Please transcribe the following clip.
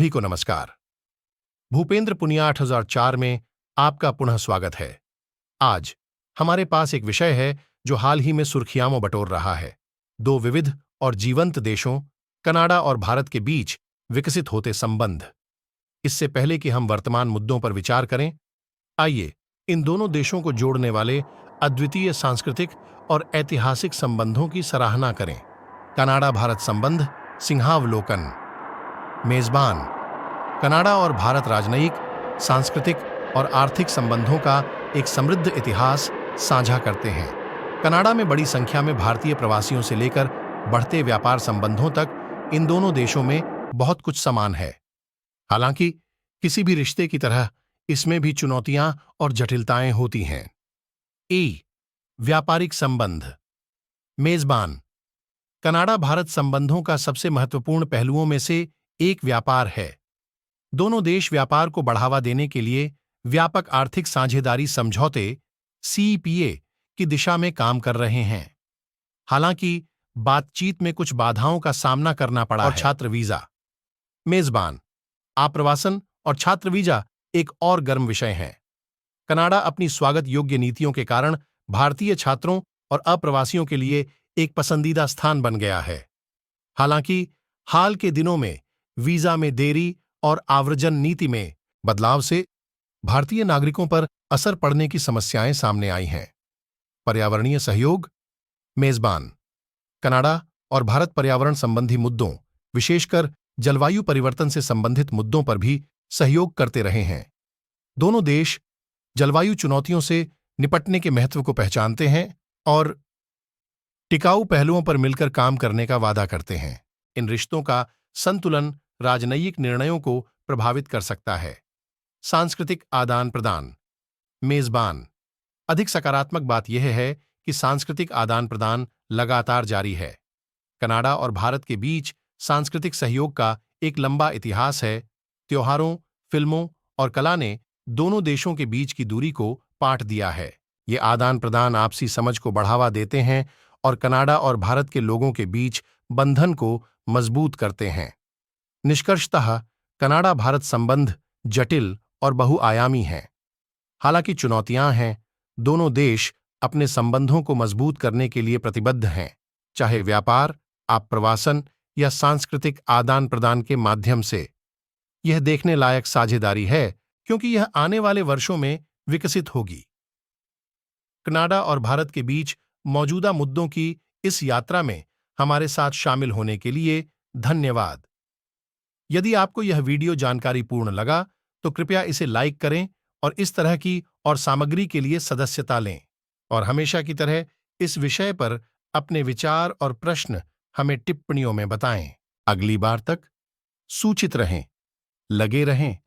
सभी को नमस्कार। भूपेंद्र पुनिया 8004 में आपका पुनः स्वागत है। आज हमारे पास एक विषय है जो हाल ही में सुर्खियां बटोर रहा है। दो विविध और जीवंत देशों कनाडा और भारत के बीच विकसित होते संबंध। इससे पहले कि हम वर्तमान मुद्दों पर विचार करें, आइए इन दोनों देशों को जोड़ने वाले अद्वितीय सांस्कृतिक और ऐतिहासिक संबंधों की सराहना करें। कनाडा भारत संबंध सिंहावलोकन। मेजबान। कनाडा और भारत राजनयिक, सांस्कृतिक और आर्थिक संबंधों का एक समृद्ध इतिहास साझा करते हैं। कनाडा में बड़ी संख्या में भारतीय प्रवासियों से लेकर बढ़ते व्यापार संबंधों तक इन दोनों देशों में बहुत कुछ समान है। हालांकि किसी भी रिश्ते की तरह इसमें भी चुनौतियां और जटिलताएं होती हैं। व्यापारिक संबंध। मेजबान। कनाडा भारत संबंधों का सबसे महत्वपूर्ण पहलुओं में से एक व्यापार है। दोनों देश व्यापार को बढ़ावा देने के लिए व्यापक आर्थिक साझेदारी समझौते सीईपीए की दिशा में काम कर रहे हैं। हालांकि बातचीत में कुछ बाधाओं का सामना करना पड़ा है। छात्र वीजा। मेजबान। आप्रवासन और छात्र वीजा एक और गर्म विषय है। कनाडा अपनी स्वागत योग्य नीतियों के कारण भारतीय छात्रों और अप्रवासियों के लिए एक पसंदीदा स्थान बन गया है। हालांकि हाल के दिनों में वीजा में देरी और आव्रजन नीति में बदलाव से भारतीय नागरिकों पर असर पड़ने की समस्याएं सामने आई हैं। पर्यावरणीय सहयोग। मेजबान। कनाडा और भारत पर्यावरण संबंधी मुद्दों, विशेषकर जलवायु परिवर्तन से संबंधित मुद्दों पर भी सहयोग करते रहे हैं। दोनों देश जलवायु चुनौतियों से निपटने के महत्व को पहचानते हैं और टिकाऊ पहलुओं पर मिलकर काम करने का वादा करते हैं। इन रिश्तों का संतुलन राजनयिक निर्णयों को प्रभावित कर सकता है। सांस्कृतिक आदान प्रदान। मेजबान। अधिक सकारात्मक बात यह है कि सांस्कृतिक आदान प्रदान लगातार जारी है। कनाडा और भारत के बीच सांस्कृतिक सहयोग का एक लंबा इतिहास है। त्योहारों, फिल्मों और कला ने दोनों देशों के बीच की दूरी को पाट दिया है। ये आदान प्रदान आपसी समझ को बढ़ावा देते हैं और कनाडा और भारत के लोगों के बीच बंधन को मजबूत करते हैं। निष्कर्षतः कनाडा भारत संबंध जटिल और बहुआयामी हैं। हालांकि चुनौतियां हैं, दोनों देश अपने संबंधों को मजबूत करने के लिए प्रतिबद्ध हैं, चाहे व्यापार, आप्रवासन या सांस्कृतिक आदान प्रदान के माध्यम से। यह देखने लायक साझेदारी है क्योंकि यह आने वाले वर्षों में विकसित होगी। कनाडा और भारत के बीच मौजूदा मुद्दों की इस यात्रा में हमारे साथ शामिल होने के लिए धन्यवाद। यदि आपको यह वीडियो जानकारीपूर्ण लगा तो कृपया इसे लाइक करें और इस तरह की और सामग्री के लिए सदस्यता लें। और हमेशा की तरह इस विषय पर अपने विचार और प्रश्न हमें टिप्पणियों में बताएं। अगली बार तक सूचित रहें, लगे रहें।